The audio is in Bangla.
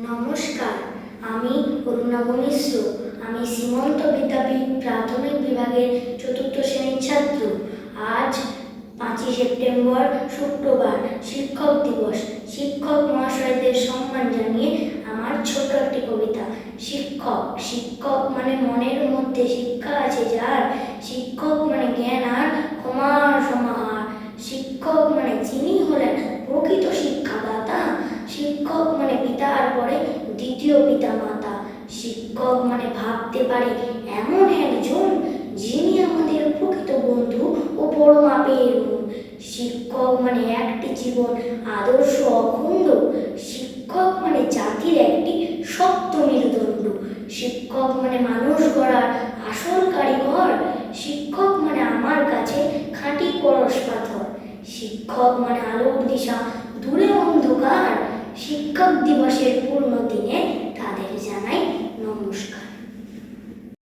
নমস্কার, আমি অরুণাভ মিশ্র। আমি সীমন্ত বিদ্যাপীঠ প্রাথমিক বিভাগের চতুর্থ শ্রেণীর ছাত্র। আজ 5ই সেপ্টেম্বর শুক্রবার, শিক্ষক দিবস। শিক্ষক মহাশয়দের সম্মান জানিয়ে আমার ছোট একটি কবিতা। শিক্ষক শিক্ষক মানে মনের মধ্যে শিক্ষা আছে যার, শিক্ষক মানে জ্ঞান আর ক্ষমার সমাহার। শিক্ষক মানে যিনি হলেন প্রকৃত শিক্ষাদাতা। শিক্ষক মানে পিতার পরে দ্বিতীয় পিতা মাতা। শিক্ষক মানে ভাবতে পারে এমন একজন যিনি আমাদের প্রকৃত বন্ধু ও বড় মাপের মন। শিক্ষক মানে একটি জীবন আদর্শ অখণ্ড। শিক্ষক মানে জাতির একটি শক্ত মেরুদণ্ড। শিক্ষক মানে মানুষ গড়ার আসল কারিগর। শিক্ষক মানে আমার কাছে খাঁটি পরশ পাথর। শিক্ষক মানে আলোর দিশা, দূরে অন্ধকার। শিক্ষক দিবসের পূর্ণ